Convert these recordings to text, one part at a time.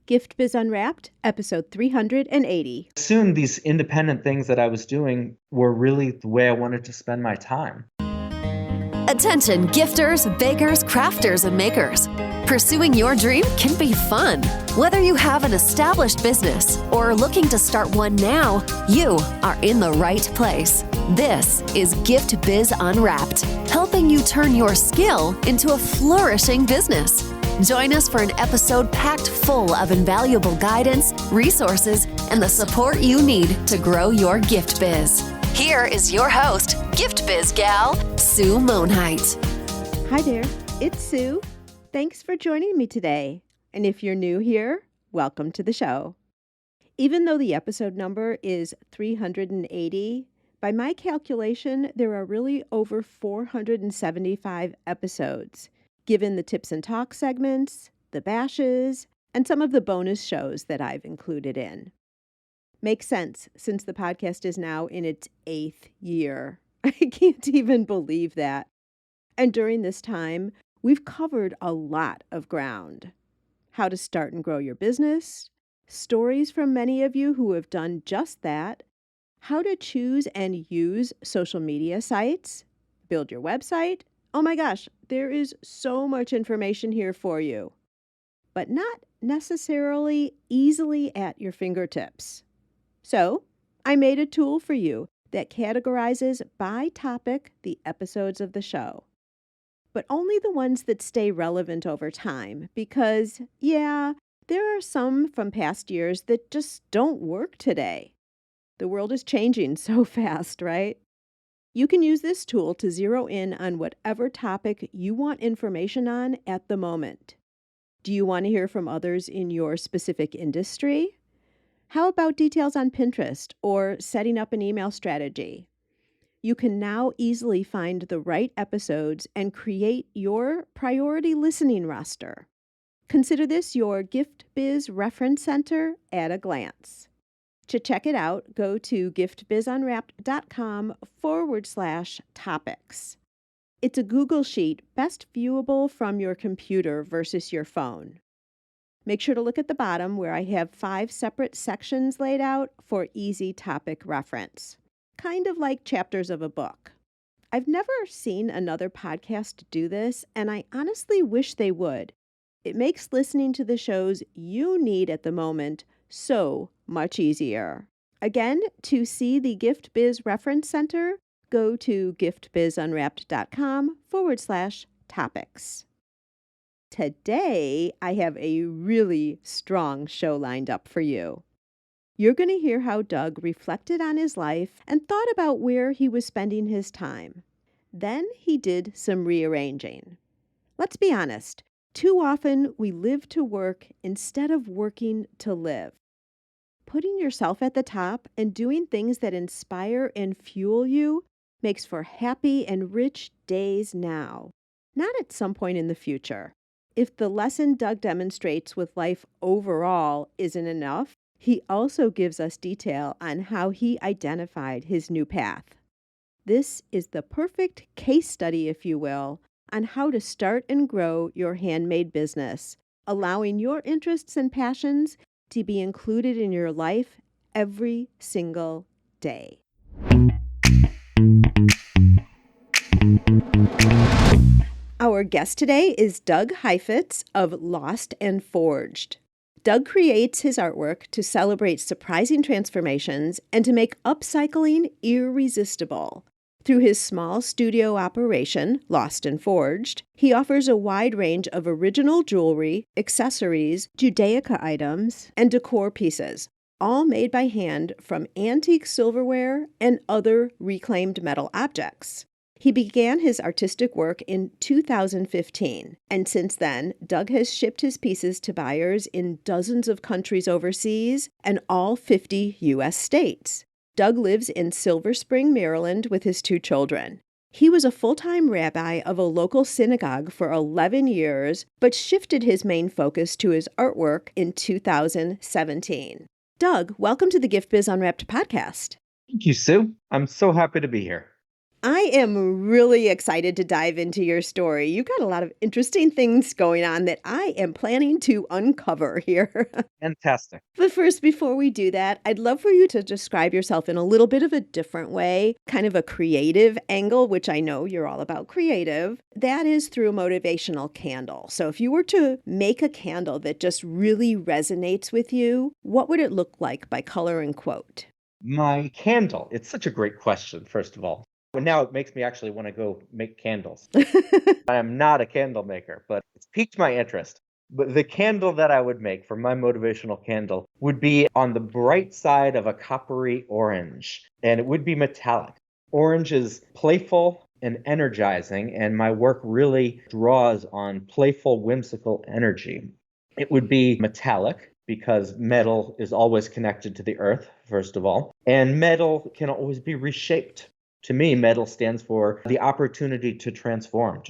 Gift Biz Unwrapped, episode 380. Soon, these independent things that I was doing were really the way I wanted to spend my time. Attention gifters, bakers, crafters, and makers. Pursuing your dream can be fun. Whether you have an established business or are looking to start one now, you are in the right place. This is Gift Biz Unwrapped, helping you turn your skill into a flourishing business. Join us for an episode packed full of invaluable guidance, resources, and the support you need to grow your gift biz. Here is your host, Gift Biz gal, Sue Monheit. Hi there, it's Sue. Thanks for joining me today. And if you're new here, welcome to the show. Even though the episode number is 380, by my calculation, there are really over 475 episodes, given the tips and talk segments, the bashes, and some of the bonus shows that I've included in. Makes sense since the podcast is now in its 8th year. I can't even believe that. And during this time, we've covered a lot of ground. How to start and grow your business, stories from many of you who have done just that, how to choose and use social media sites, build your website. Oh my gosh, there is so much information here for you, but not necessarily easily at your fingertips. So I made a tool for you that categorizes by topic the episodes of the show, but only the ones that stay relevant over time because, yeah, there are some from past years that just don't work today. The world is changing so fast, right? You can use this tool to zero in on whatever topic you want information on at the moment. Do you want to hear from others in your specific industry? How about details on Pinterest or setting up an email strategy? You can now easily find the right episodes and create your priority listening roster. Consider this your Gift Biz Reference Center at a glance. To check it out, go to giftbizunwrapped.com/topics. It's a Google Sheet best viewable from your computer versus your phone. Make sure to look at the bottom where I have 5 separate sections laid out for easy topic reference, kind of like chapters of a book. I've never seen another podcast do this, and I honestly wish they would. It makes listening to the shows you need at the moment so much easier. Again, to see the Gift Biz Reference Center, go to giftbizunwrapped.com/topics. Today, I have a really strong show lined up for you. You're going to hear how Doug reflected on his life and thought about where he was spending his time. Then he did some rearranging. Let's be honest. Too often, we live to work instead of working to live. Putting yourself at the top and doing things that inspire and fuel you makes for happy and rich days now, not at some point in the future. If the lesson Doug demonstrates with life overall isn't enough, he also gives us detail on how he identified his new path. This is the perfect case study, if you will, on how to start and grow your handmade business, allowing your interests and passions to be included in your life every single day. Our guest today is Doug Heifetz of Lost and Forged. Doug creates his artwork to celebrate surprising transformations and to make upcycling irresistible. Through his small studio operation, Lost and Forged, he offers a wide range of original jewelry, accessories, Judaica items, and decor pieces, all made by hand from antique silverware and other reclaimed metal objects. He began his artistic work in 2015, and since then, Doug has shipped his pieces to buyers in dozens of countries overseas and all 50 U.S. states. Doug lives in Silver Spring, Maryland with his 2 children. He was a full-time rabbi of a local synagogue for 11 years, but shifted his main focus to his artwork in 2017. Doug, welcome to the Gift Biz Unwrapped podcast. Thank you, Sue. I'm so happy to be here. I am really excited to dive into your story. You've got a lot of interesting things going on that I am planning to uncover here. Fantastic. But first, before we do that, I'd love for you to describe yourself in a little bit of a different way, kind of a creative angle, which I know you're all about creative. That is through a motivational candle. So if you were to make a candle that just really resonates with you, what would it look like by color and quote? My candle. It's such a great question, first of all. And now it makes me actually want to go make candles. I am not a candle maker, but it's piqued my interest. But the candle that I would make for my motivational candle would be on the bright side of a coppery orange, and it would be metallic. Orange is playful and energizing, and my work really draws on playful, whimsical energy. It would be metallic because metal is always connected to the earth, first of all, and metal can always be reshaped. To me, metal stands for the opportunity to transform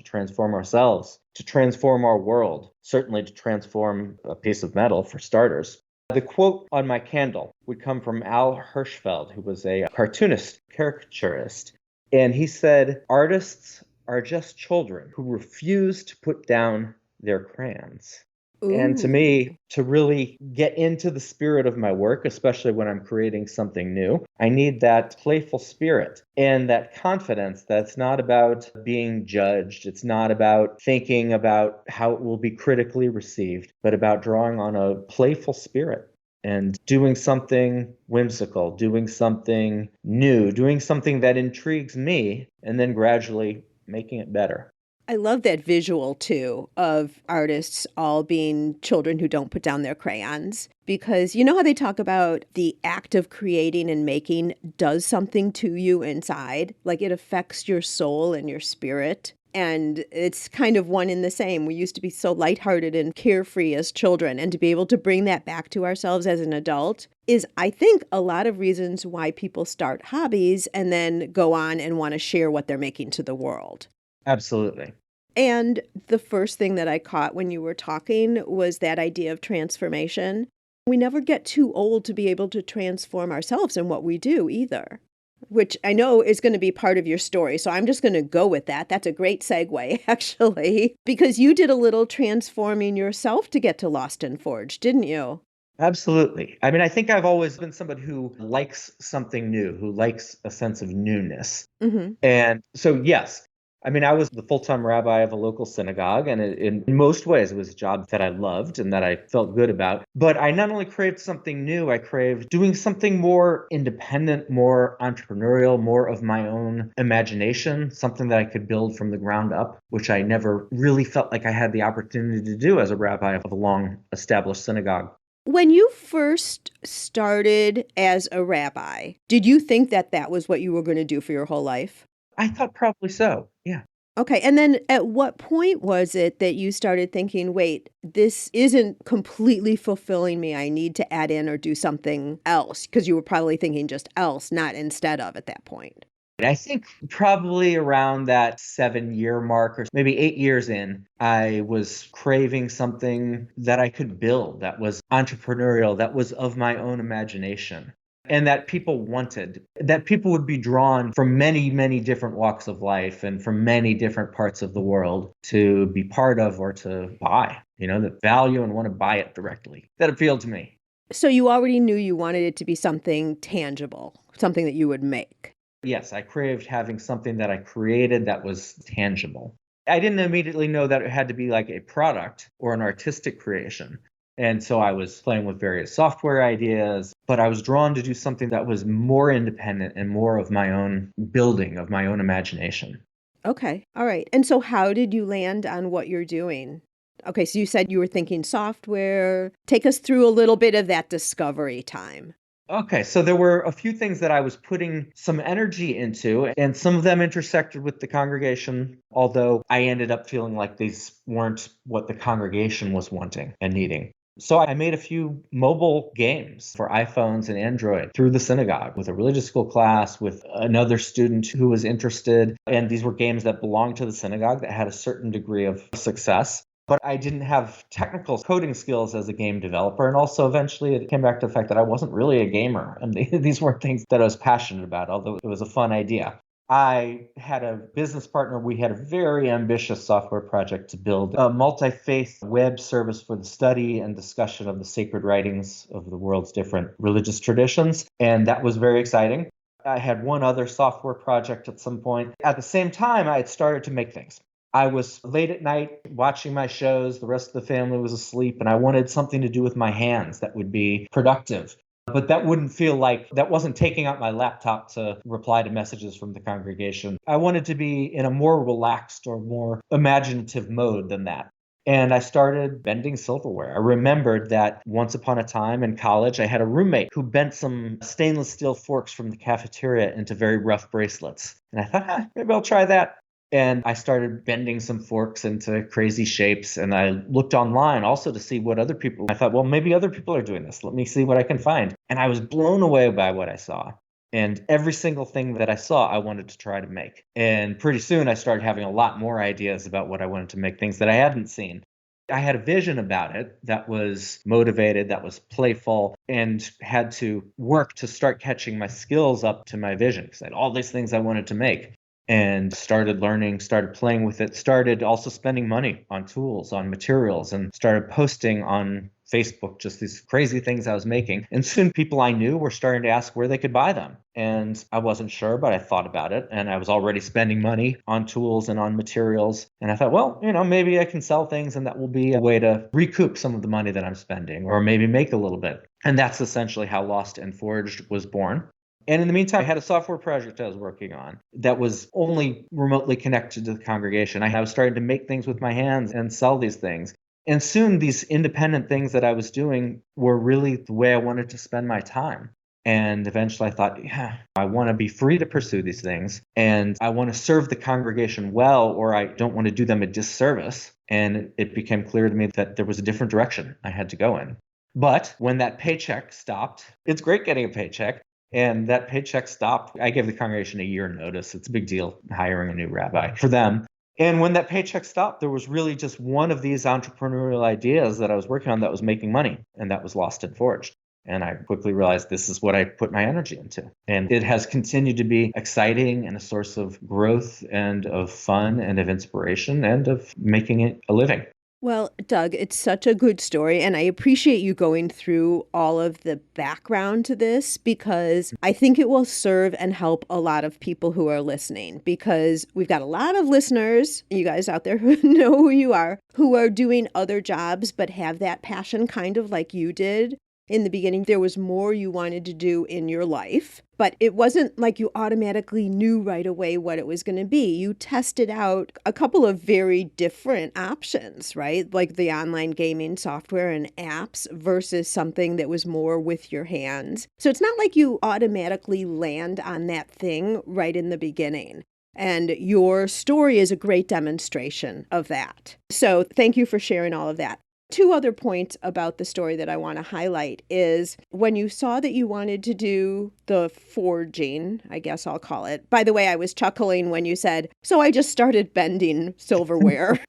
ourselves, to transform our world, certainly to transform a piece of metal for starters. The quote on my candle would come from Al Hirschfeld, who was a cartoonist, caricaturist. And he said, "Artists are just children who refuse to put down their crayons." And to Ooh. me, to really get into the spirit of my work, especially when I'm creating something new, I need that playful spirit and that confidence that's not about being judged. It's not about thinking about how it will be critically received, but about drawing on a playful spirit and doing something whimsical, doing something new, doing something that intrigues me, and then gradually making it better. I love that visual too of artists all being children who don't put down their crayons because you know how they talk about the act of creating and making does something to you inside, like it affects your soul and your spirit. And it's kind of one in the same. We used to be so lighthearted and carefree as children, and to be able to bring that back to ourselves as an adult is, I think, a lot of reasons why people start hobbies and then go on and want to share what they're making to the world. Absolutely. And the first thing that I caught when you were talking was that idea of transformation. We never get too old to be able to transform ourselves in what we do either, which I know is going to be part of your story. So I'm just going to go with that. That's a great segue, actually, because you did a little transforming yourself to get to Lost and Forged, didn't you? Absolutely. I mean, I think I've always been somebody who likes something new, who likes a sense of newness. Hmm. And so, yes, I mean, I was the full-time rabbi of a local synagogue, and in most ways, it was a job that I loved and that I felt good about. But I not only craved something new, I craved doing something more independent, more entrepreneurial, more of my own imagination, something that I could build from the ground up, which I never really felt like I had the opportunity to do as a rabbi of a long-established synagogue. When you first started as a rabbi, did you think that that was what you were going to do for your whole life? I thought probably so. Yeah. Okay. And then at what point was it that you started thinking, wait, this isn't completely fulfilling me. I need to add in or do something else? Because you were probably thinking just else, not instead of at that point. I think probably around that 7-year mark or maybe 8 years in, I was craving something that I could build that was entrepreneurial, that was of my own imagination, and that people wanted, that people would be drawn from many, many different walks of life and from many different parts of the world to be part of or to buy, that value and want to buy it directly. That appealed to me. So you already knew you wanted it to be something tangible, something that you would make. Yes, I craved having something that I created that was tangible. I didn't immediately know that it had to be like a product or an artistic creation. And so I was playing with various software ideas, but I was drawn to do something that was more independent and more of my own building, of my own imagination. Okay. All right. And so how did you land on what you're doing? Okay. So you said you were thinking software. Take us through a little bit of that discovery time. Okay, so there were a few things that I was putting some energy into, and some of them intersected with the congregation, although I ended up feeling like these weren't what the congregation was wanting and needing. So I made a few mobile games for iPhones and Android through the synagogue with a religious school class, with another student who was interested. And these were games that belonged to the synagogue that had a certain degree of success. But I didn't have technical coding skills as a game developer. And also eventually it came back to the fact that I wasn't really a gamer. And these weren't things that I was passionate about, although it was a fun idea. I had a business partner. We had a very ambitious software project to build a multi-faith web service for the study and discussion of the sacred writings of the world's different religious traditions. And that was very exciting. I had one other software project at some point. At the same time, I had started to make things. I was late at night watching my shows. The rest of the family was asleep, and I wanted something to do with my hands that would be productive. But that wouldn't feel like that wasn't taking out my laptop to reply to messages from the congregation. I wanted to be in a more relaxed or more imaginative mode than that. And I started bending silverware. I remembered that once upon a time in college, I had a roommate who bent some stainless steel forks from the cafeteria into very rough bracelets. And I thought, maybe I'll try that. And I started bending some forks into crazy shapes. And I looked online also to see what other people, I thought, well, maybe other people are doing this. Let me see what I can find. And I was blown away by what I saw. And every single thing that I saw, I wanted to try to make. And pretty soon I started having a lot more ideas about what I wanted to make, things that I hadn't seen. I had a vision about it that was motivated, that was playful, and had to work to start catching my skills up to my vision, because I had all these things I wanted to make. And started learning, started playing with it, started also spending money on tools, on materials, and started posting on Facebook just these crazy things I was making. And soon people I knew were starting to ask where they could buy them. And I wasn't sure, but I thought about it. And I was already spending money on tools and on materials. And I thought, well, maybe I can sell things and that will be a way to recoup some of the money that I'm spending, or maybe make a little bit. And that's essentially how Lost and Forged was born. And in the meantime, I had a software project I was working on that was only remotely connected to the congregation. I was starting to make things with my hands and sell these things. And soon these independent things that I was doing were really the way I wanted to spend my time. And eventually I thought, I want to be free to pursue these things. And I want to serve the congregation well, or I don't want to do them a disservice. And it became clear to me that there was a different direction I had to go in. But when that paycheck stopped, it's great getting a paycheck. And that paycheck stopped. I gave the congregation a year notice. It's a big deal hiring a new rabbi for them. And when that paycheck stopped, there was really just one of these entrepreneurial ideas that I was working on that was making money, and that was Lost and Forged. And I quickly realized this is what I put my energy into. And it has continued to be exciting and a source of growth and of fun and of inspiration and of making it a living. Well, Doug, it's such a good story, and I appreciate you going through all of the background to this, because I think it will serve and help a lot of people who are listening, because we've got a lot of listeners, you guys out there who know who you are, who are doing other jobs but have that passion kind of like you did. In the beginning, there was more you wanted to do in your life, but it wasn't like you automatically knew right away what it was going to be. You tested out a couple of very different options, right? Like the online gaming software and apps versus something that was more with your hands. So it's not like you automatically land on that thing right in the beginning. And your story is a great demonstration of that. So thank you for sharing all of that. Two other points about the story that I want to highlight is when you saw that you wanted to do the forging, I guess I'll call it. By the way, I was chuckling when you said, so I just started bending silverware.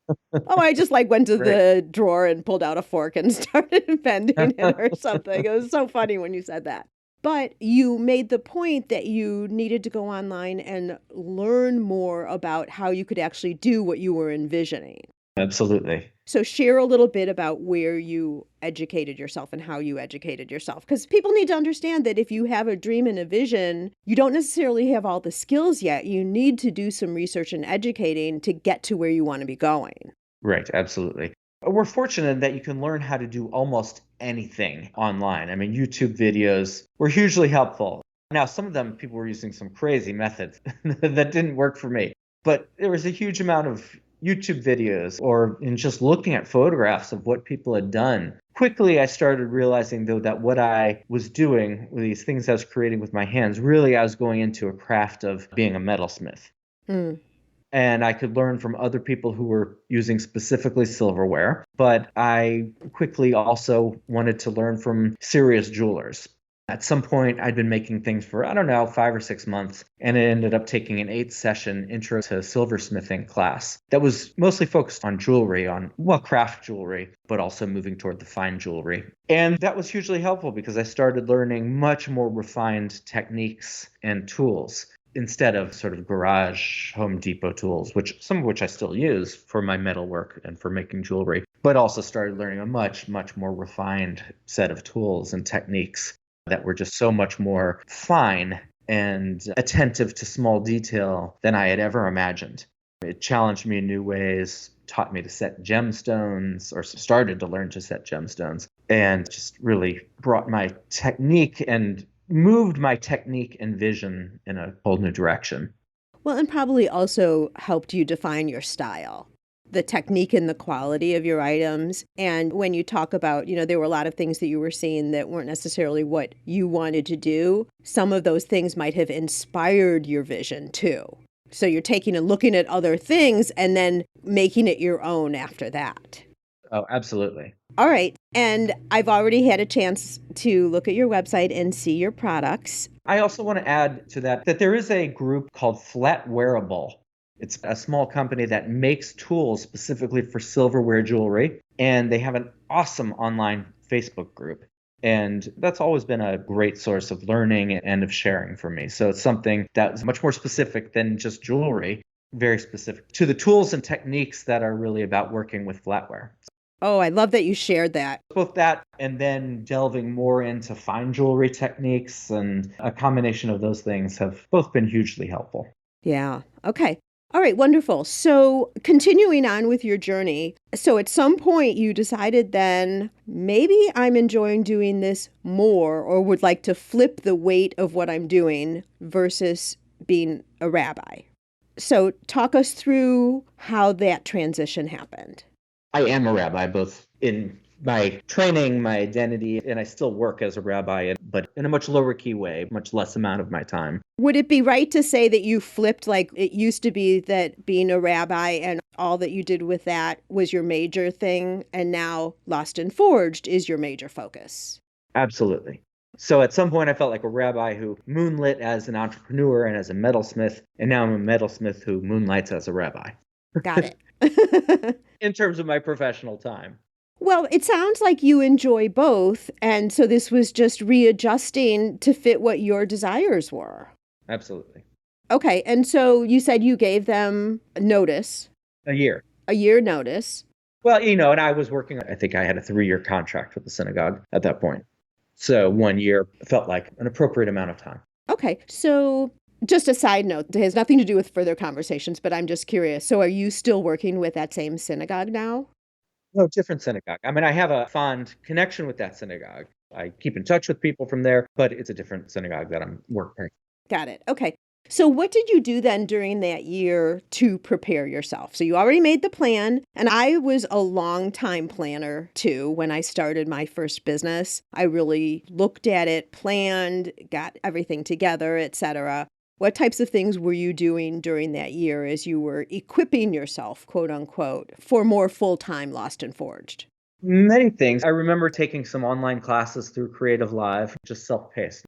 I just went to the drawer and pulled out a fork and started bending it or something. It was so funny when you said that. But you made the point that you needed to go online and learn more about how you could actually do what you were envisioning. Absolutely. So share a little bit about where you educated yourself and how you educated yourself. Because people need to understand that if you have a dream and a vision, you don't necessarily have all the skills yet. You need to do some research and educating to get to where you want to be going. Right, absolutely. We're fortunate that you can learn how to do almost anything online. I mean, YouTube videos were hugely helpful. Now, some of them, people were using some crazy methods that didn't work for me. But there was a huge amount of YouTube videos or in just looking at photographs of what people had done. Quickly, I started realizing, though, that what I was doing with these things I was creating with my hands, really I was going into a craft of being a metalsmith. And I could learn from other people who were using specifically silverware. But I quickly also wanted to learn from serious jewelers. At some point, I'd been making things for, 5 or 6 months, and I ended up taking an 8-session intro to silversmithing class that was mostly focused on jewelry, craft jewelry, but also moving toward the fine jewelry. And that was hugely helpful because I started learning much more refined techniques and tools. instead of sort of garage Home Depot tools, which some of which I still use for my metalwork and for making jewelry, but also started learning a much, much more refined set of tools and techniques that were just so much more fine and attentive to small detail than I had ever imagined. It challenged me in new ways, taught me to set gemstones, or started to learn to set gemstones, and just really brought my technique and moved my technique and vision in a whole new direction. Well, and probably also helped you define your style, the technique and the quality of your items. And when you talk about, there were a lot of things that you were seeing that weren't necessarily what you wanted to do. Some of those things might have inspired your vision too. So you're taking and looking at other things and then making it your own after that. Oh, absolutely. All right. And I've already had a chance to look at your website and see your products. I also want to add to that there is a group called Flat Wearable. It's a small company that makes tools specifically for silverware jewelry, and they have an awesome online Facebook group. And that's always been a great source of learning and of sharing for me. So it's something that's much more specific than just jewelry, very specific to the tools and techniques that are really about working with flatware. Oh, I love that you shared that. Both that and then delving more into fine jewelry techniques, and a combination of those things have both been hugely helpful. Yeah. Okay. All right. Wonderful. So continuing on with your journey. So at some point you decided then maybe I'm enjoying doing this more, or would like to flip the weight of what I'm doing versus being a rabbi. So talk us through how that transition happened. I am a rabbi, both in my training, my identity, and I still work as a rabbi, but in a much lower key way, much less amount of my time. Would it be right to say that you flipped, like it used to be that being a rabbi and all that you did with that was your major thing, and now Lost and Forged is your major focus? Absolutely. So at some point I felt like a rabbi who moonlit as an entrepreneur and as a metalsmith, and now I'm a metalsmith who moonlights as a rabbi. Got it. In terms of my professional time. Well, it sounds like you enjoy both, and so this was just readjusting to fit what your desires were. Absolutely. Okay, and so you said you gave them notice. A year. A year notice. Well, and I was working, I think I had a 3-year contract with the synagogue at that point. So 1 year felt like an appropriate amount of time. Okay, so just a side note, it has nothing to do with further conversations, but I'm just curious. So are you still working with that same synagogue now? No, different synagogue. I mean, I have a fond connection with that synagogue. I keep in touch with people from there, but it's a different synagogue that I'm working. Got it. Okay. So what did you do then during that year to prepare yourself? So you already made the plan, and I was a long time planner too. When I started my first business, I really looked at it, planned, got everything together, etc. What types of things were you doing during that year as you were equipping yourself, quote unquote, for more full-time Lost and Forged? Many things. I remember taking some online classes through Creative Live, just self-paced.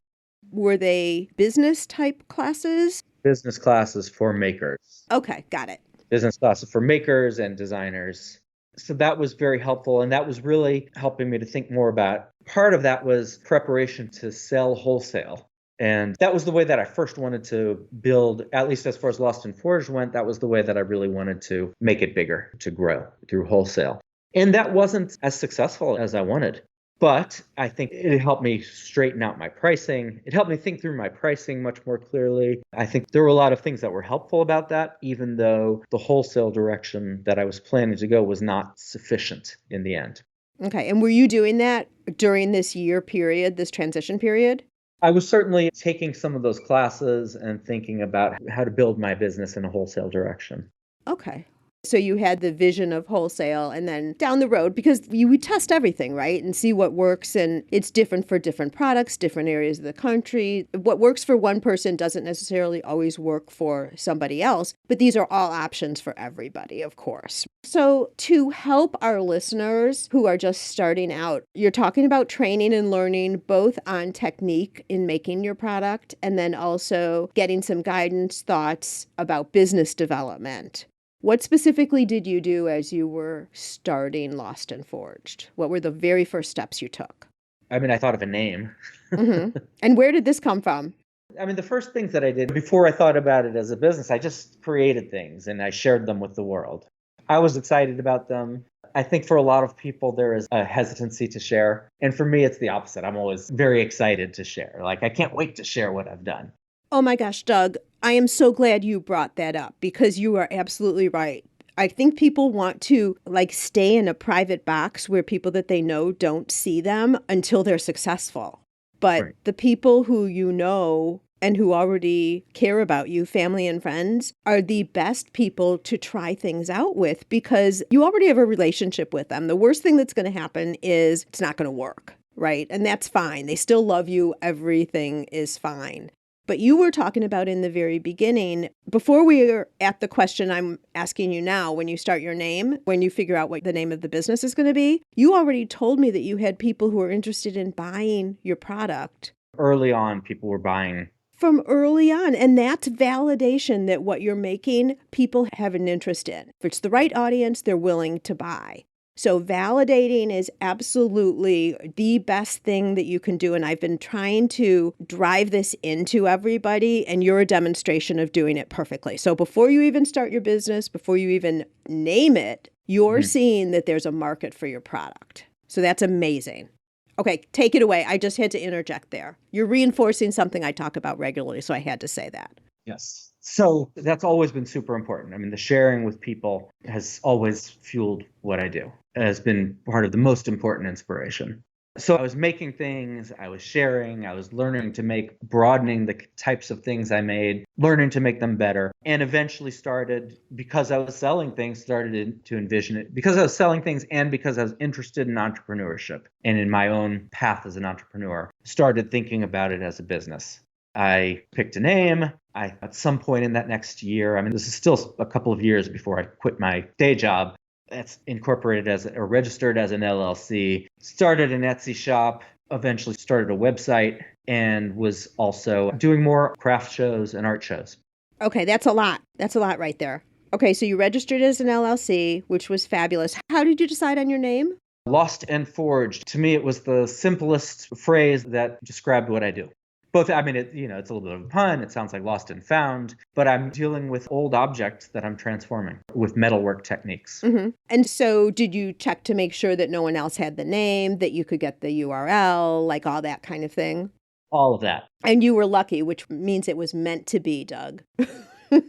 Were they business type classes? Business classes for makers. Okay, got it. Business classes for makers and designers. So that was very helpful, and that was really helping me to think more about. Part of that was preparation to sell wholesale. And that was the way that I first wanted to build, at least as far as Lost and Forged went, that was the way that I really wanted to make it bigger, to grow through wholesale. And that wasn't as successful as I wanted. But I think it helped me straighten out my pricing. It helped me think through my pricing much more clearly. I think there were a lot of things that were helpful about that, even though the wholesale direction that I was planning to go was not sufficient in the end. Okay. And were you doing that during this year period, this transition period? I was certainly taking some of those classes and thinking about how to build my business in a wholesale direction. Okay. So you had the vision of wholesale, and then down the road, because you would test everything, right? And see what works. And it's different for different products, different areas of the country. What works for one person doesn't necessarily always work for somebody else. But these are all options for everybody, of course. So to help our listeners who are just starting out, you're talking about training and learning both on technique in making your product, and then also getting some guidance, thoughts about business development. What specifically did you do as you were starting Lost and Forged? What were the very first steps you took? I mean, I thought of a name. Mm-hmm. And where did this come from? I mean, the first things that I did before I thought about it as a business, I just created things and I shared them with the world. I was excited about them. I think for a lot of people, there is a hesitancy to share. And for me, it's the opposite. I'm always very excited to share. Like, I can't wait to share what I've done. Oh my gosh, Doug, I am so glad you brought that up because you are absolutely right. I think people want to stay in a private box where people that they know don't see them until they're successful. But Right. the people who you know and who already care about you, family and friends, are the best people to try things out with because you already have a relationship with them. The worst thing that's going to happen is it's not going to work, right? And that's fine. They still love you. Everything is fine. But you were talking about in the very beginning, before we are at the question I'm asking you now, when you start your name, when you figure out what the name of the business is going to be, you already told me that you had people who are interested in buying your product. Early on, people were buying. From early on. And that's validation that what you're making, people have an interest in. If it's the right audience, they're willing to buy. So validating is absolutely the best thing that you can do. And I've been trying to drive this into everybody, and you're a demonstration of doing it perfectly. So before you even start your business, before you even name it, you're seeing that there's a market for your product. So that's amazing. Okay, take it away. I just had to interject there. You're reinforcing something I talk about regularly, so I had to say that. Yes. So that's always been super important. I mean, the sharing with people has always fueled what I do. It has been part of the most important inspiration. So I was making things, I was sharing, I was learning to make, broadening the types of things I made, learning to make them better, and eventually started, because I was selling things, started to envision it. Because I was selling things and because I was interested in entrepreneurship and in my own path as an entrepreneur, started thinking about it as a business. I picked a name. At some point in that next year, I mean, this is still a couple of years before I quit my day job. That's incorporated as or registered as an LLC, started an Etsy shop, eventually started a website, and was also doing more craft shows and art shows. Okay, that's a lot. That's a lot right there. Okay, so you registered as an LLC, which was fabulous. How did you decide on your name? Lost and Forged. To me, it was the simplest phrase that described what I do. Both, I mean, it's a little bit of a pun. It sounds like lost and found, but I'm dealing with old objects that I'm transforming with metalwork techniques. Mm-hmm. And so did you check to make sure that no one else had the name, that you could get the URL, like all that kind of thing? All of that. And you were lucky, which means it was meant to be, Doug.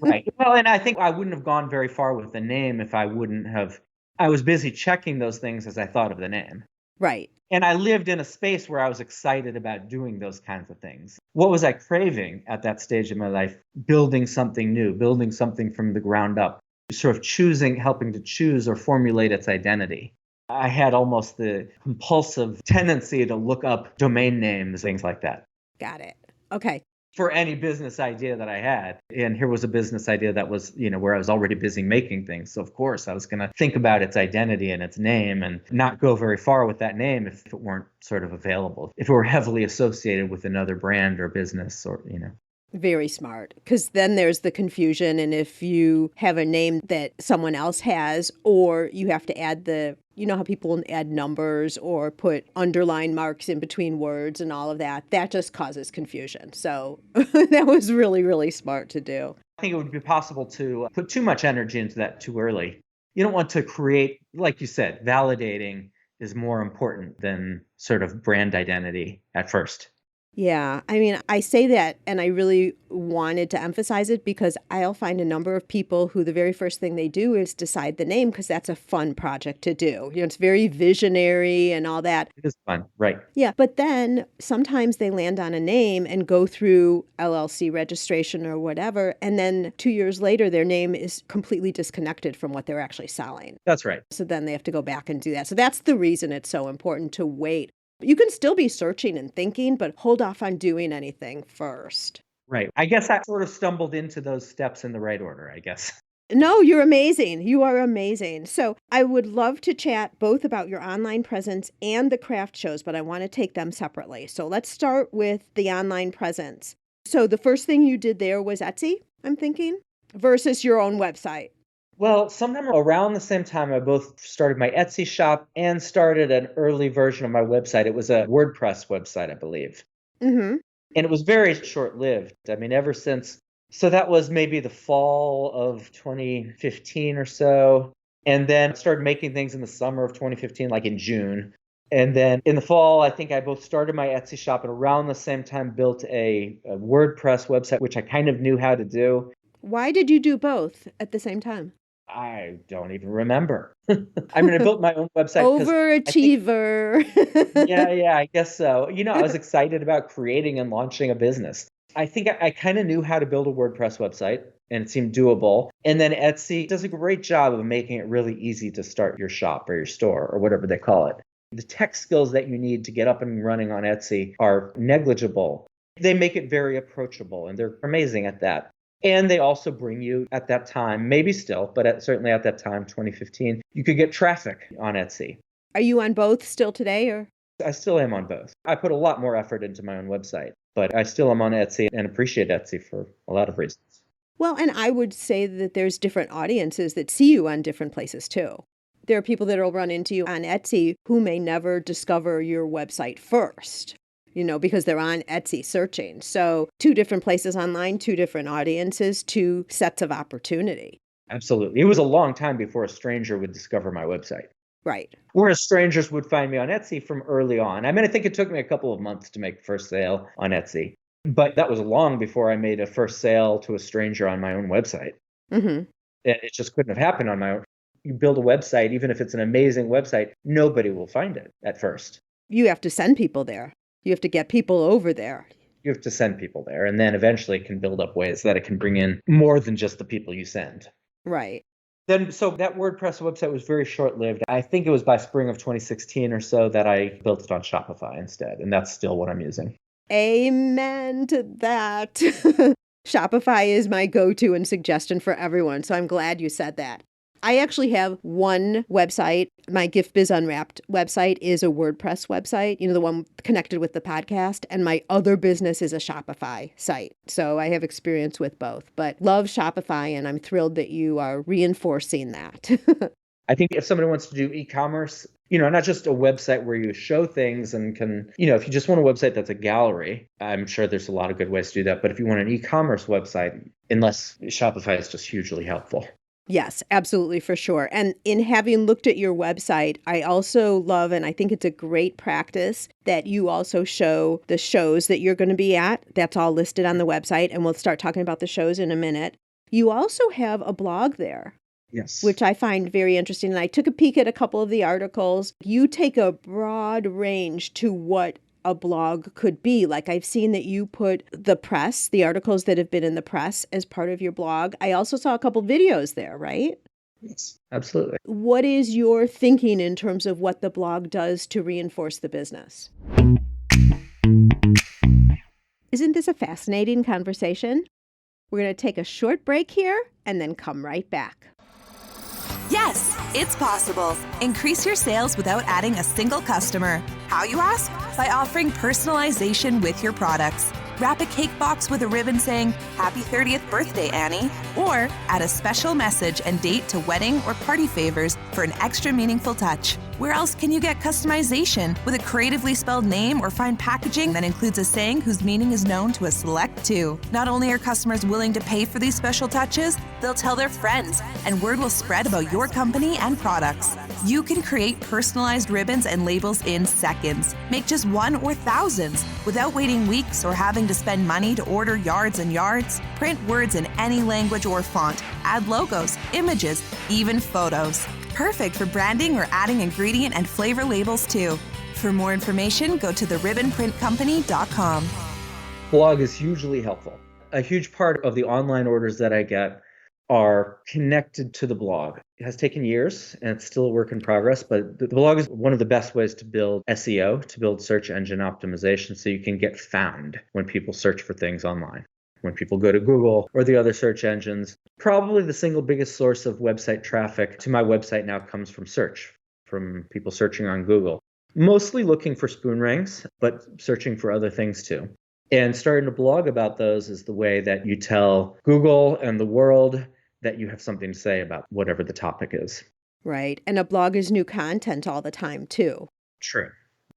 Right. Well, and I think I wouldn't have gone very far with the name if I wouldn't have. I was busy checking those things as I thought of the name. Right. And I lived in a space where I was excited about doing those kinds of things. What was I craving at that stage of my life? Building something new, building something from the ground up, sort of helping to choose or formulate its identity. I had almost the compulsive tendency to look up domain names, things like that. Got it. Okay. For any business idea that I had. And here was a business idea that was, where I was already busy making things. So of course I was going to think about its identity and its name and not go very far with that name if it weren't sort of available, if it were heavily associated with another brand or business or. Very smart, because then there's the confusion. And if you have a name that someone else has, or you have to add how people add numbers or put underline marks in between words and all of that, that just causes confusion. So that was really, really smart to do. I think it would be possible to put too much energy into that too early. You don't want to create, like you said, validating is more important than sort of brand identity at first. Yeah, I mean, I say that and I really wanted to emphasize it because I'll find a number of people who the very first thing they do is decide the name because that's a fun project to do. It's very visionary and all that. It is fun, right? Yeah, but then sometimes they land on a name and go through LLC registration or whatever, and then 2 years later, their name is completely disconnected from what they're actually selling. That's right. So then they have to go back and do that. So that's the reason it's so important to wait. You can still be searching and thinking, but hold off on doing anything first. Right. I guess I sort of stumbled into those steps in the right order, I guess. No, you're amazing. You are amazing. So I would love to chat both about your online presence and the craft shows, but I want to take them separately. So let's start with the online presence. So the first thing you did there was Etsy, I'm thinking, versus your own website. Well, sometime around the same time, I both started my Etsy shop and started an early version of my website. It was a WordPress website, I believe. Mm-hmm. And it was very short-lived. I mean, ever since, so that was maybe the fall of 2015 or so. And then started making things in the summer of 2015, like in June. And then in the fall, I think I both started my Etsy shop and around the same time built a WordPress website, which I kind of knew how to do. Why did you do both at the same time? I don't even remember. I mean, I built my own website because I think, Overachiever. yeah, I guess so. I was excited about creating and launching a business. I think I kind of knew how to build a WordPress website and it seemed doable. And then Etsy does a great job of making it really easy to start your shop or your store or whatever they call it. The tech skills that you need to get up and running on Etsy are negligible. They make it very approachable and they're amazing at that. And they also bring you at that time, maybe still, but certainly at that time, 2015, you could get traffic on Etsy. Are you on both still today, or? I still am on both. I put a lot more effort into my own website, but I still am on Etsy and appreciate Etsy for a lot of reasons. Well, and I would say that there's different audiences that see you on different places too. There are people that will run into you on Etsy who may never discover your website first, because they're on Etsy searching. So 2 different places online, 2 different audiences, 2 sets of opportunity. Absolutely. It was a long time before a stranger would discover my website. Right. Whereas strangers would find me on Etsy from early on. I mean, I think it took me a couple of months to make the first sale on Etsy, but that was long before I made a first sale to a stranger on my own website. Mm-hmm. It just couldn't have happened on my own. You build a website, even if it's an amazing website, nobody will find it at first. You have to send people there. You have to get people over there. You have to send people there, and then eventually it can build up ways that it can bring in more than just the people you send. Right. So that WordPress website was very short-lived. I think it was by spring of 2016 or so that I built it on Shopify instead, and that's still what I'm using. Amen to that. Shopify is my go-to and suggestion for everyone, so I'm glad you said that. I actually have one website. My Gift Biz Unwrapped website is a WordPress website, the one connected with the podcast. And my other business is a Shopify site. So I have experience with both, but love Shopify. And I'm thrilled that you are reinforcing that. I think if somebody wants to do e-commerce, not just a website where you show things and can, if you just want a website that's a gallery, I'm sure there's a lot of good ways to do that. But if you want an e-commerce website, unless Shopify is just hugely helpful. Yes, absolutely, for sure. And in having looked at your website, I also love, and I think it's a great practice, that you also show the shows that you're going to be at. That's all listed on the website, and we'll start talking about the shows in a minute. You also have a blog there. Yes. Which I find very interesting. And I took a peek at a couple of the articles. You take a broad range to what a blog could be. Like I've seen that you put the articles that have been in the press as part of your blog. I also saw a couple videos there, right? Yes, absolutely. What is your thinking in terms of what the blog does to reinforce the business? Isn't this a fascinating conversation? We're going to take a short break here and then come right back. Yes, it's possible. Increase your sales without adding a single customer. How, you ask? By offering personalization with your products. Wrap a cake box with a ribbon saying, "Happy 30th birthday, Annie." Or add a special message and date to wedding or party favors for an extra meaningful touch. Where else can you get customization with a creatively spelled name or fine packaging that includes a saying whose meaning is known to a select few? Not only are customers willing to pay for these special touches, they'll tell their friends, and word will spread about your company and products. You can create personalized ribbons and labels in seconds. Make just one or thousands without waiting weeks or having to spend money to order yards and yards. Print words in any language or font. Add logos, images, even photos. Perfect for branding or adding ingredient and flavor labels too. For more information, go to theribbonprintcompany.com. Blog is hugely helpful. A huge part of the online orders that I get are connected to the blog. It has taken years and it's still a work in progress, but the blog is one of the best ways to build SEO, to build search engine optimization, so you can get found when people search for things online. When people go to Google or the other search engines, probably the single biggest source of website traffic to my website now comes from search, from people searching on Google. Mostly looking for spoon rings, but searching for other things too. And starting to blog about those is the way that you tell Google and the world that you have something to say about whatever the topic is. Right. And a blog is new content all the time too. True.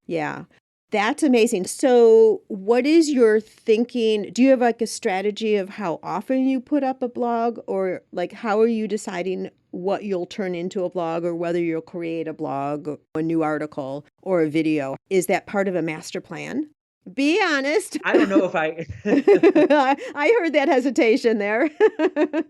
Yeah. That's amazing. So what is your thinking? Do you have like a strategy of how often you put up a blog, or like how are you deciding what you'll turn into a blog, or whether you'll create a blog, a new article, or a video? Is that part of a master plan? Be honest. I don't know if I I heard that hesitation there.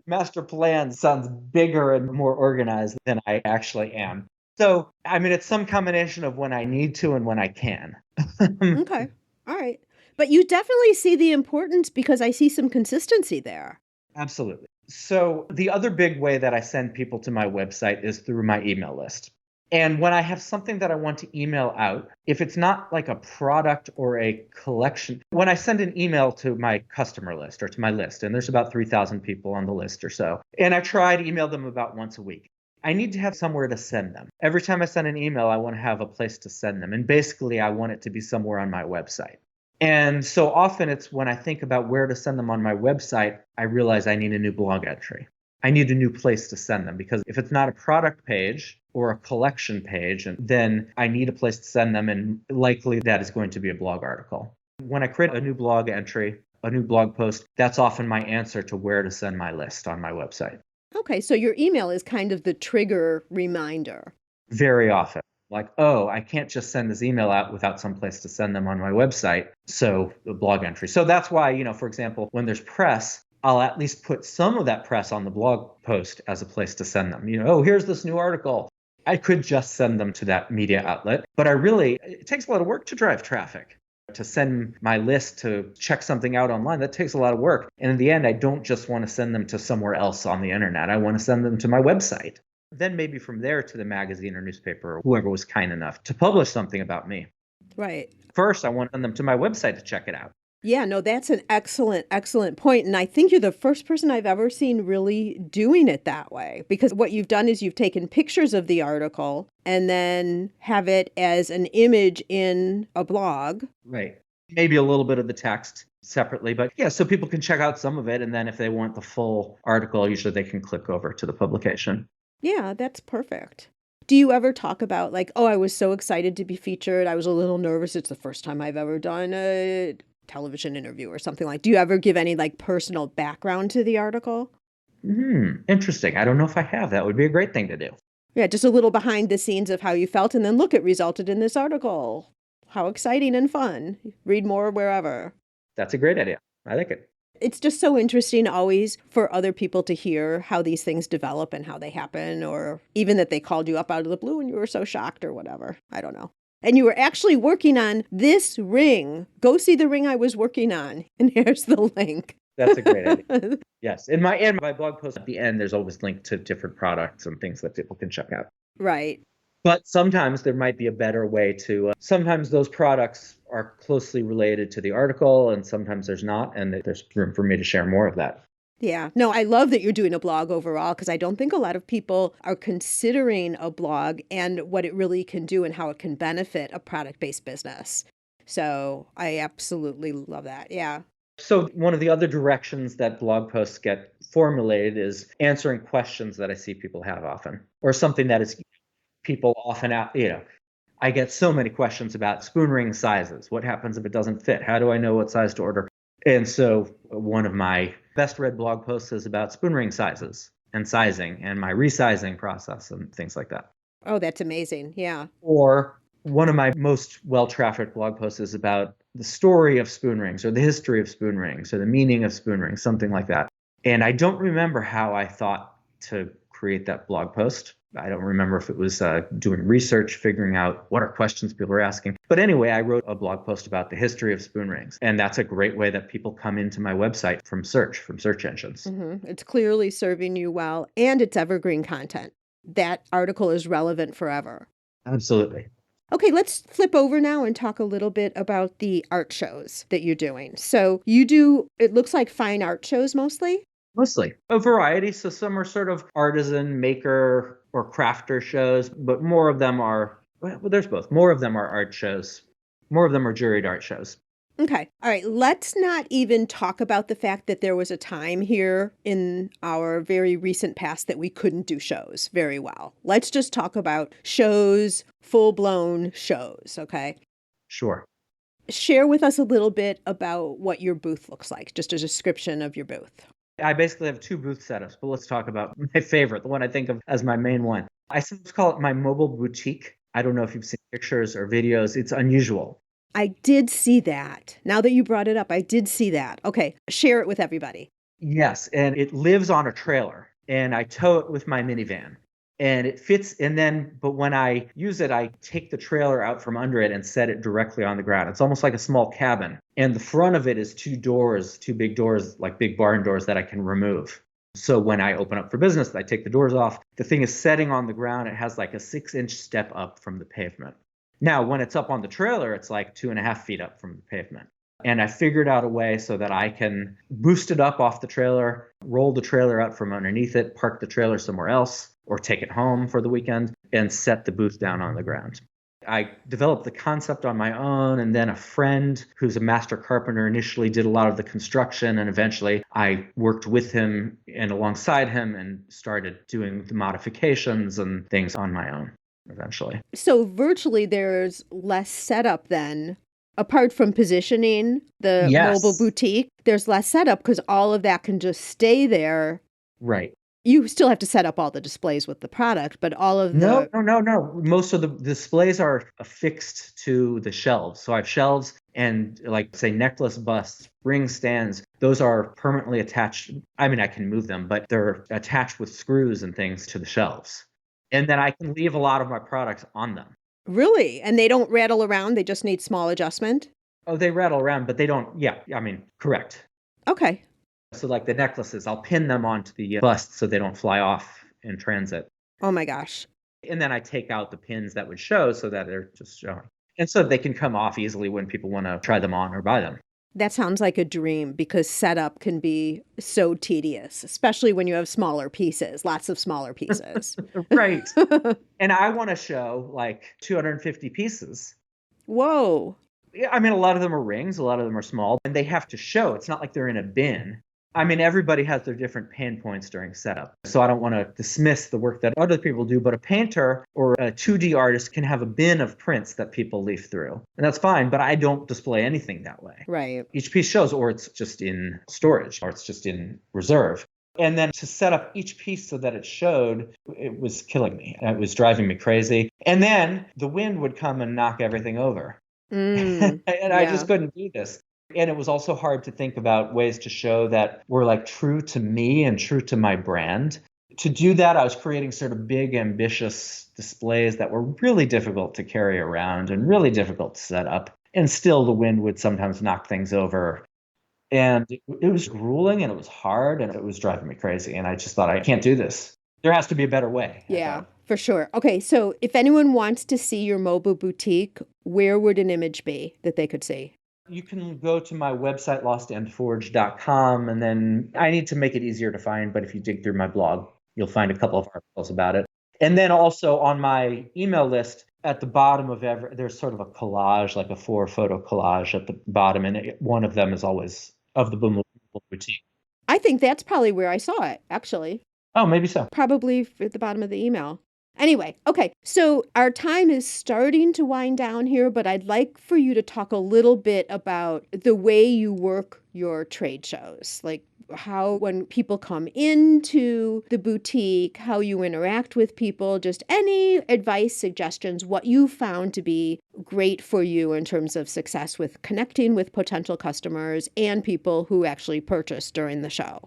master plan sounds bigger and more organized than I actually am. So, I mean, it's some combination of when I need to and when I can. Okay. All right. But you definitely see the importance because I see some consistency there. Absolutely. So, the other big way that I send people to my website is through my email list. And when I have something that I want to email out, if it's not like a product or a collection, when I send an email to my customer list or to my list, and there's about 3,000 people on the list or so, and I try to email them about once a week, I need to have somewhere to send them. Every time I send an email, I want to have a place to send them. And basically, I want it to be somewhere on my website. And so often it's when I think about where to send them on my website, I realize I need a new blog entry. I need a new place to send them, because if it's not a product page or a collection page, then I need a place to send them, and likely that is going to be a blog article. When I create a new blog entry, a new blog post, that's often my answer to where to send my list on my website. Okay, so your email is kind of the trigger reminder. Very often. Like, oh, I can't just send this email out without some place to send them on my website. So the blog entry. So that's why, for example, when there's press, I'll at least put some of that press on the blog post as a place to send them. Oh, here's this new article. I could just send them to that media outlet, but it takes a lot of work to drive traffic. To send my list to check something out online, that takes a lot of work. And in the end, I don't just want to send them to somewhere else on the internet. I want to send them to my website. Then maybe from there to the magazine or newspaper or whoever was kind enough to publish something about me. Right. First, I want them to my website to check it out. Yeah, no, that's an excellent point. And I think you're the first person I've ever seen really doing it that way, because what you've done is you've taken pictures of the article and then have it as an image in a blog. Right. Maybe a little bit of the text separately, but yeah, so people can check out some of it. And then if they want the full article, usually they can click over to the publication. Yeah, that's perfect. Do you ever talk about like, oh, I was so excited to be featured. I was a little nervous. It's the first time I've ever done a television interview or something like. Do you ever give any like personal background to the article? Interesting. I don't know if I have. That would be a great thing to do. Yeah, just a little behind the scenes of how you felt, and then look, it resulted in this article. How exciting and fun. Read more wherever. That's a great idea. I like it. It's just so interesting always for other people to hear how these things develop and how they happen, or even that they called you up out of the blue and you were so shocked or whatever. I don't know. And you were actually working on this ring. Go see the ring I was working on. And here's the link. That's a great idea. Yes. In my blog post at the end, there's always linked to different products and things that people can check out. Right. But sometimes there might be a better way to, sometimes those products are closely related to the article and sometimes there's not. And there's room for me to share more of that. Yeah. No, I love that you're doing a blog overall, because I don't think a lot of people are considering a blog and what it really can do and how it can benefit a product-based business. So I absolutely love that. Yeah. So one of the other directions that blog posts get formulated is answering questions that I see people have often, or something that is people often out, I get so many questions about spoon ring sizes. What happens if it doesn't fit? How do I know what size to order? And so one of my best read blog posts is about spoon ring sizes and sizing and my resizing process and things like that. Oh, that's amazing. Yeah. Or one of my most well-trafficked blog posts is about the story of spoon rings or the history of spoon rings or the meaning of spoon rings, something like that. And I don't remember how I thought to create that blog post. I don't remember if it was doing research, figuring out what are questions people are asking. But anyway, I wrote a blog post about the history of spoon rings. And that's a great way that people come into my website from search engines. Mm-hmm. It's clearly serving you well, and it's evergreen content. That article is relevant forever. Absolutely. Okay, let's flip over now and talk a little bit about the art shows that you're doing. So you do, it looks like fine art shows mostly? Mostly. A variety. So some are sort of artisan, maker, or crafter shows, but more of them are, well, there's both. More of them are art shows. More of them are juried art shows. Okay. All right. Let's not even talk about the fact that there was a time here in our very recent past that we couldn't do shows very well. Let's just talk about shows, full-blown shows, okay? Sure. Share with us a little bit about what your booth looks like, just a description of your booth. I basically have two booth setups, but let's talk about my favorite, the one I think of as my main one. I sometimes call it my mobile boutique. I don't know if you've seen pictures or videos. It's unusual. I did see that. Now that you brought it up, I did see that. Okay, share it with everybody. Yes, and it lives on a trailer, and I tow it with my minivan. And it fits, but when I use it, I take the trailer out from under it and set it directly on the ground. It's almost like a small cabin. And the front of it is two big doors, like big barn doors that I can remove. So when I open up for business, I take the doors off. The thing is setting on the ground. It has like a 6-inch step up from the pavement. Now, when it's up on the trailer, it's like 2.5 feet up from the pavement. And I figured out a way so that I can boost it up off the trailer, roll the trailer out from underneath it, park the trailer somewhere else, or take it home for the weekend, and set the booth down on the ground. I developed the concept on my own, and then a friend who's a master carpenter initially did a lot of the construction, and eventually I worked with him and alongside him and started doing the modifications and things on my own eventually. So virtually there's less setup then. Apart from positioning the Yes. mobile boutique, there's less setup because all of that can just stay there. Right. You still have to set up all the displays with the product, but all of the... No. Most of the displays are affixed to the shelves. So I have shelves and like say necklace busts, ring stands. Those are permanently attached. I mean, I can move them, but they're attached with screws and things to the shelves. And then I can leave a lot of my products on them. Really? And they don't rattle around? They just need small adjustment? Oh, they rattle around, but they don't. Yeah, I mean, correct. Okay. So like the necklaces, I'll pin them onto the bust so they don't fly off in transit. Oh my gosh. And then I take out the pins that would show so that they're just showing. And so they can come off easily when people want to try them on or buy them. That sounds like a dream because setup can be so tedious, especially when you have smaller pieces, lots of smaller pieces. Right. And I want to show like 250 pieces. Whoa. Yeah, I mean, a lot of them are rings, a lot of them are small, and they have to show. It's not like they're in a bin. I mean, everybody has their different pain points during setup. So I don't want to dismiss the work that other people do, but a painter or a 2D artist can have a bin of prints that people leaf through. And that's fine, but I don't display anything that way. Right. Each piece shows, or it's just in storage, or it's just in reserve. And then to set up each piece so that it showed, it was killing me. It was driving me crazy. And then the wind would come and knock everything over. And I just couldn't do this. And it was also hard to think about ways to show that were like true to me and true to my brand. To do that, I was creating sort of big, ambitious displays that were really difficult to carry around and really difficult to set up. And still the wind would sometimes knock things over. And it was grueling and it was hard and it was driving me crazy. And I just thought, I can't do this. There has to be a better way. Yeah, for sure. Okay, so if anyone wants to see your mobile boutique, where would an image be that they could see? You can go to my website, lostandforged.com, and then I need to make it easier to find, but if you dig through my blog, you'll find a couple of articles about it. And then also on my email list, at the bottom of there's sort of a collage, like a 4-photo collage at the bottom, and one of them is always of the Boom Boutique. I think that's probably where I saw it, actually. Oh, maybe so. Probably at the bottom of the email. Anyway, okay, so our time is starting to wind down here, but I'd like for you to talk a little bit about the way you work your trade shows, like how when people come into the boutique, how you interact with people, just any advice, suggestions, what you found to be great for you in terms of success with connecting with potential customers and people who actually purchase during the show.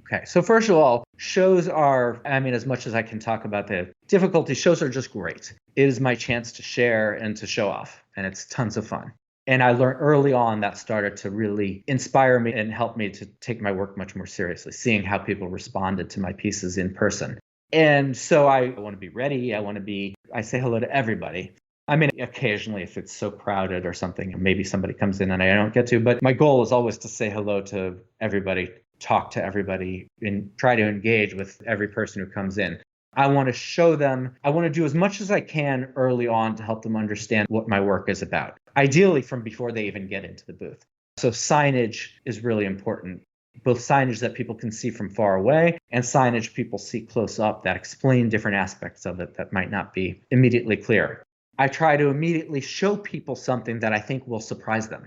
Okay. So first of all, shows are, I mean, as much as I can talk about the difficulty, shows are just great. It is my chance to share and to show off, and it's tons of fun. And I learned early on that started to really inspire me and help me to take my work much more seriously, seeing how people responded to my pieces in person. And so I want to be ready. I say hello to everybody. I mean, occasionally if it's so crowded or something, maybe somebody comes in and I don't get to, but my goal is always to say hello to everybody, talk to everybody, and try to engage with every person who comes in. I want to show them, I want to do as much as I can early on to help them understand what my work is about, ideally from before they even get into the booth. So signage is really important, both signage that people can see from far away and signage people see close up that explain different aspects of it that might not be immediately clear. I try to immediately show people something that I think will surprise them.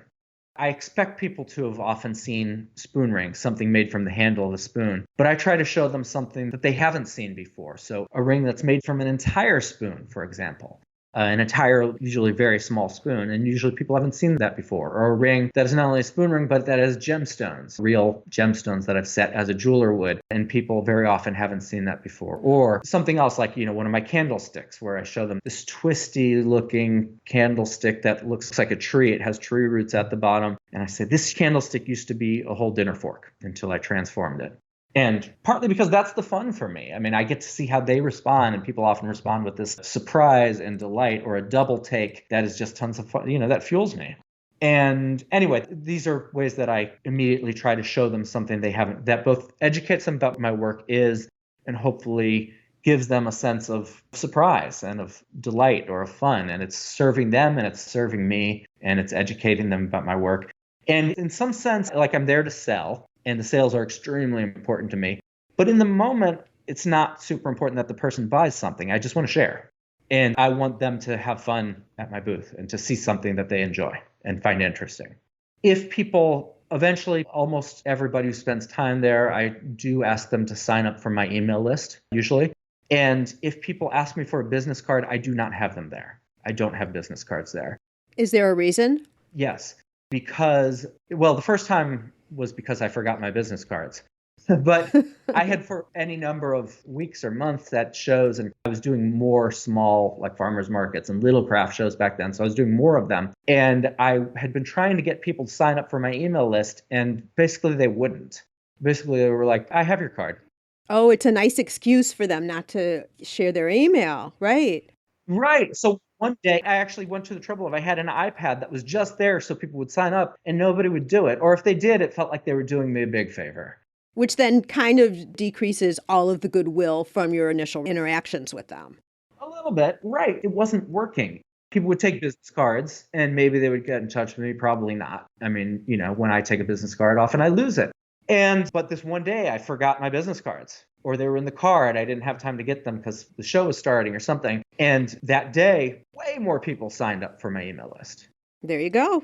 I expect people to have often seen spoon rings, something made from the handle of a spoon, but I try to show them something that they haven't seen before. So a ring that's made from an entire spoon, for example, an entire, usually very small spoon, and usually people haven't seen that before. Or a ring that is not only a spoon ring, but that has gemstones, real gemstones that I've set as a jeweler would, and people very often haven't seen that before. Or something else like, one of my candlesticks where I show them this twisty looking candlestick that looks like a tree. It has tree roots at the bottom. And I say, this candlestick used to be a whole dinner fork until I transformed it. And partly because that's the fun for me. I mean, I get to see how they respond, and people often respond with this surprise and delight or a double take that is just tons of fun, that fuels me. And anyway, these are ways that I immediately try to show them something they haven't, that both educates them about my work is, and hopefully gives them a sense of surprise and of delight or of fun. And it's serving them and it's serving me and it's educating them about my work. And in some sense, like I'm there to sell. And the sales are extremely important to me. But in the moment, it's not super important that the person buys something. I just want to share. And I want them to have fun at my booth and to see something that they enjoy and find interesting. If people, eventually, almost everybody who spends time there, I do ask them to sign up for my email list, usually. And if people ask me for a business card, I do not have them there. I don't have business cards there. Is there a reason? Yes, because, the first time was because I forgot my business cards. But I had for any number of weeks or months at shows, and I was doing more small, like farmers markets and little craft shows back then. So I was doing more of them. And I had been trying to get people to sign up for my email list, and basically they wouldn't. Basically, they were like, I have your card. Oh, it's a nice excuse for them not to share their email, right? Right. So one day I actually went to the trouble of I had an iPad that was just there so people would sign up and nobody would do it. Or if they did, it felt like they were doing me a big favor. Which then kind of decreases all of the goodwill from your initial interactions with them. A little bit. Right. It wasn't working. People would take business cards and maybe they would get in touch with me. Probably not. I mean, when I take a business card, often I lose it. But this one day I forgot my business cards, or they were in the car and I didn't have time to get them because the show was starting or something. And that day, way more people signed up for my email list. There you go.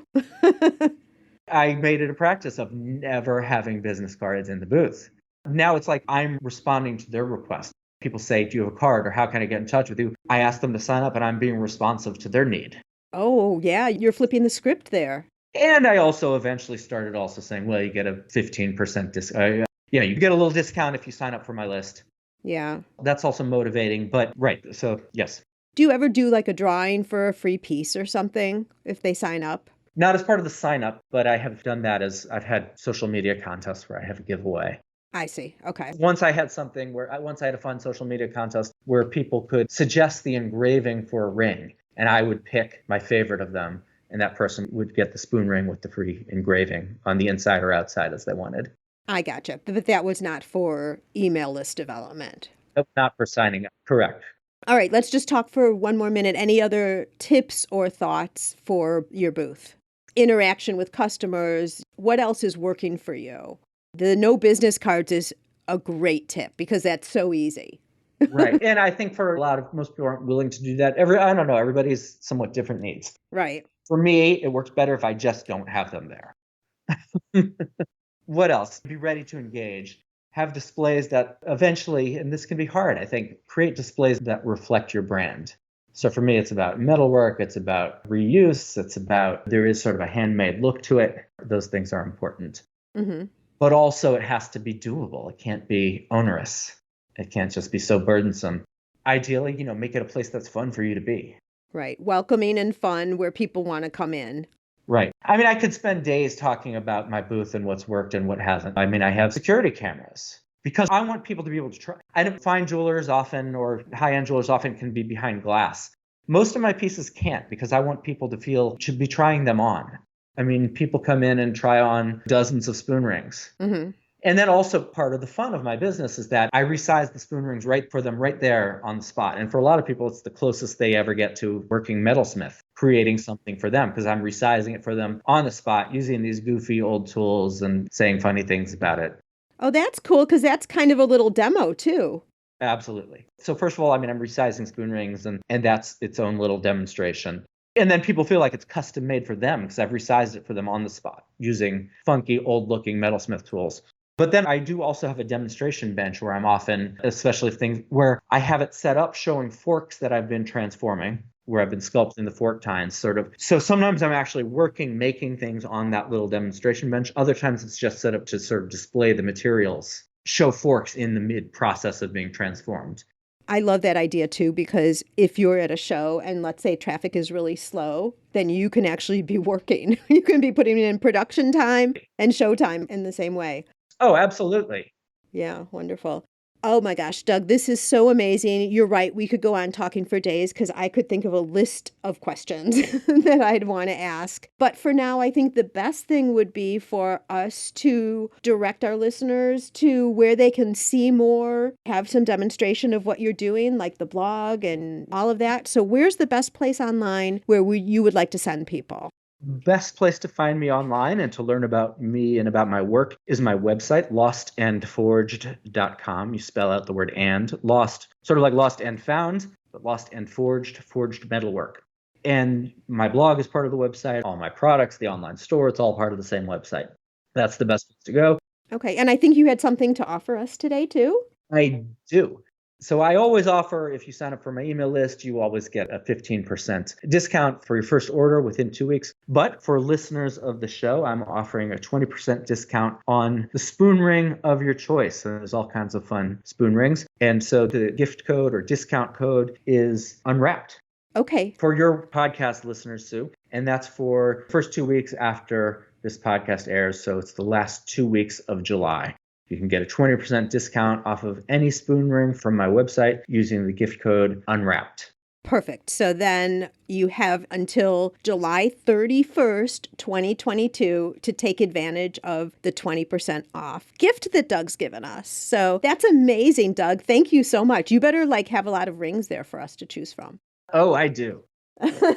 I made it a practice of never having business cards in the booth. Now it's like I'm responding to their request. People say, do you have a card, or how can I get in touch with you? I ask them to sign up and I'm being responsive to their need. Oh, yeah. You're flipping the script there. And I also eventually started also saying, well, you get a 15% discount. You get a little discount if you sign up for my list. Yeah. That's also motivating, but right. So yes. Do you ever do like a drawing for a free piece or something if they sign up? Not as part of the sign up, but I have done that as I've had social media contests where I have a giveaway. I see. Okay. Once I had a fun social media contest where people could suggest the engraving for a ring, and I would pick my favorite of them. And that person would get the spoon ring with the free engraving on the inside or outside as they wanted. I gotcha. But that was not for email list development. Nope, not for signing up. Correct. All right, let's just talk for one more minute. Any other tips or thoughts for your booth? Interaction with customers. What else is working for you? The no business cards is a great tip because that's so easy. Right. And I think for most people aren't willing to do that. I don't know. Everybody's somewhat different needs. Right. For me, it works better if I just don't have them there. What else? Be ready to engage. Have displays that eventually, and this can be hard, I think, create displays that reflect your brand. So for me, it's about metalwork. It's about reuse. There is sort of a handmade look to it. Those things are important. Mm-hmm. But also it has to be doable. It can't be onerous. It can't just be so burdensome. Ideally, make it a place that's fun for you to be. Right. Welcoming and fun where people want to come in. Right. I mean, I could spend days talking about my booth and what's worked and what hasn't. I mean, I have security cameras because I want people to be able to try. I don't find jewelers often, or high-end jewelers often, can be behind glass. Most of my pieces can't because I want people to be trying them on. I mean, people come in and try on dozens of spoon rings. Mm-hmm. And then also part of the fun of my business is that I resize the spoon rings for them right there on the spot. And for a lot of people, it's the closest they ever get to working metalsmith, creating something for them, because I'm resizing it for them on the spot using these goofy old tools and saying funny things about it. Oh, that's cool because that's kind of a little demo too. Absolutely. So first of all, I'm resizing spoon rings and that's its own little demonstration. And then people feel like it's custom made for them because I've resized it for them on the spot using funky, old looking metalsmith tools. But then I do also have a demonstration bench where I'm often, especially things where I have it set up showing forks that I've been transforming, where I've been sculpting the fork tines sort of. So sometimes I'm actually making things on that little demonstration bench. Other times it's just set up to sort of display the materials, show forks in the mid process of being transformed. I love that idea too, because if you're at a show and let's say traffic is really slow, then you can actually be working. You can be putting in production time and show time in the same way. Oh, absolutely. Yeah, wonderful. Oh my gosh, Doug, this is so amazing. You're right. We could go on talking for days because I could think of a list of questions that I'd want to ask. But for now, I think the best thing would be for us to direct our listeners to where they can see more, have some demonstration of what you're doing, like the blog and all of that. So where's the best place online where you would like to send people? Best place to find me online and to learn about me and about my work is my website, lostandforged.com. You spell out the word and, lost, sort of like lost and found, but lost and forged metalwork. And my blog is part of the website, all my products, the online store, it's all part of the same website. That's the best place to go. Okay, and I think you had something to offer us today too? I do. So I always offer, if you sign up for my email list, you always get a 15% discount for your first order within 2 weeks. But for listeners of the show, I'm offering a 20% discount on the spoon ring of your choice. And there's all kinds of fun spoon rings. And so the gift code or discount code is Unwrapped. Okay. For your podcast listeners, Sue. And that's for the first 2 weeks after this podcast airs. So it's the last 2 weeks of July. You can get a 20% discount off of any spoon ring from my website using the gift code Unwrapped. Perfect. So then you have until July 31st, 2022 to take advantage of the 20% off gift that Doug's given us. So that's amazing, Doug. Thank you so much. You better have a lot of rings there for us to choose from. Oh, I do.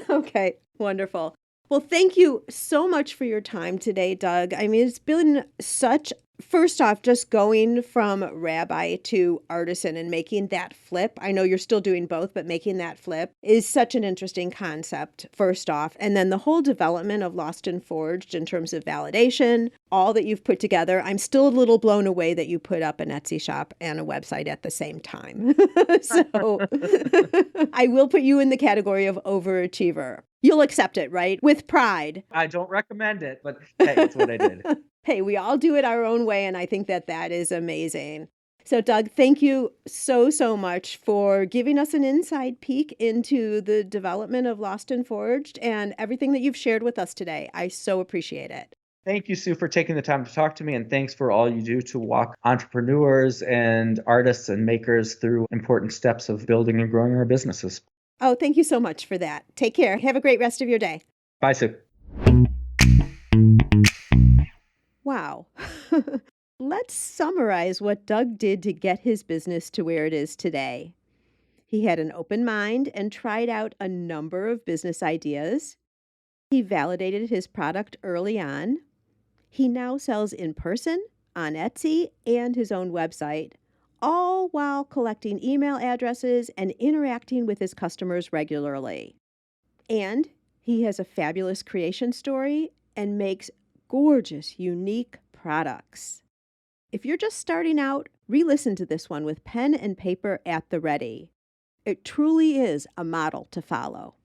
Okay, wonderful. Well, thank you so much for your time today, Doug. I mean, it's been first off, just going from Rabbi to artisan and making that flip. I know you're still doing both, but making that flip is such an interesting concept, first off. And then the whole development of Lost and Forged in terms of validation, all that you've put together. I'm still a little blown away that you put up an Etsy shop and a website at the same time. So I will put you in the category of overachiever. You'll accept it, right? With pride. I don't recommend it, but hey, it's what I did. Hey, we all do it our own way, and I think that is amazing. So, Doug, thank you so, so much for giving us an inside peek into the development of Lost and Forged and everything that you've shared with us today. I so appreciate it. Thank you, Sue, for taking the time to talk to me, and thanks for all you do to walk entrepreneurs and artists and makers through important steps of building and growing our businesses. Oh, thank you so much for that. Take care. Have a great rest of your day. Bye, Sue. Wow. Let's summarize what Doug did to get his business to where it is today. He had an open mind and tried out a number of business ideas. He validated his product early on. He now sells in person, on Etsy, and his own website, all while collecting email addresses and interacting with his customers regularly. And he has a fabulous creation story and makes gorgeous, unique products. If you're just starting out, re-listen to this one with pen and paper at the ready. It truly is a model to follow.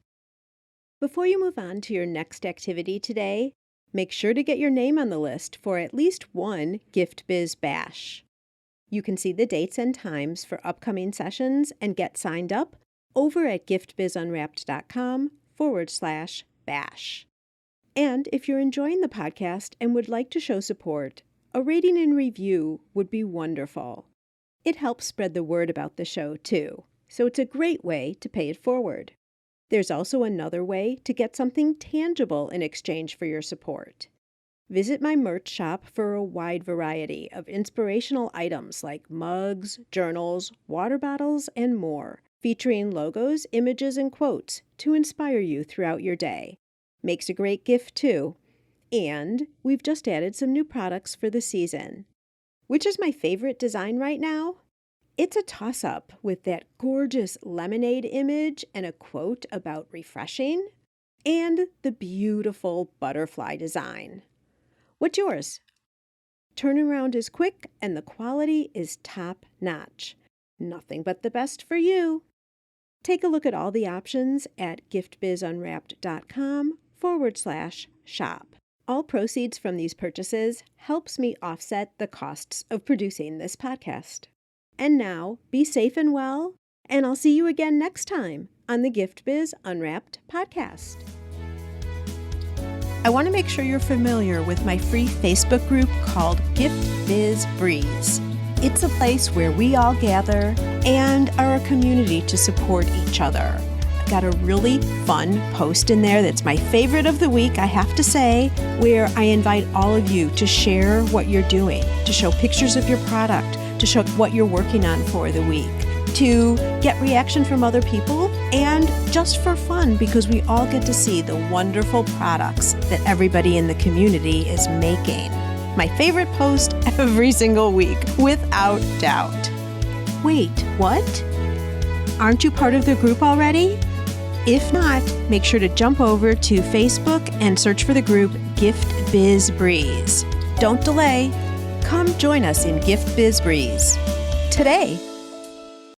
Before you move on to your next activity today, make sure to get your name on the list for at least one Gift Biz Bash. You can see the dates and times for upcoming sessions and get signed up over at giftbizunwrapped.com/bash. And if you're enjoying the podcast and would like to show support, a rating and review would be wonderful. It helps spread the word about the show too, so it's a great way to pay it forward. There's also another way to get something tangible in exchange for your support. Visit my merch shop for a wide variety of inspirational items like mugs, journals, water bottles, and more, featuring logos, images, and quotes to inspire you throughout your day. Makes a great gift too. And we've just added some new products for the season. Which is my favorite design right now? It's a toss-up with that gorgeous lemonade image and a quote about refreshing, and the beautiful butterfly design. What's yours? Turnaround is quick and the quality is top-notch. Nothing but the best for you. Take a look at all the options at giftbizunwrapped.com/shop. All proceeds from these purchases helps me offset the costs of producing this podcast. And now, be safe and well, and I'll see you again next time on the Gift Biz Unwrapped podcast. I want to make sure you're familiar with my free Facebook group called Gift Biz Breeze. It's a place where we all gather and are a community to support each other. I've got a really fun post in there that's my favorite of the week, I have to say, where I invite all of you to share what you're doing, to show pictures of your product, to show what you're working on for the week, to get reaction from other people, and just for fun because we all get to see the wonderful products that everybody in the community is making. My favorite post every single week, without doubt. Wait, what? Aren't you part of the group already? If not, make sure to jump over to Facebook and search for the group Gift Biz Breeze. Don't delay. Come join us in Gift Biz Breeze today.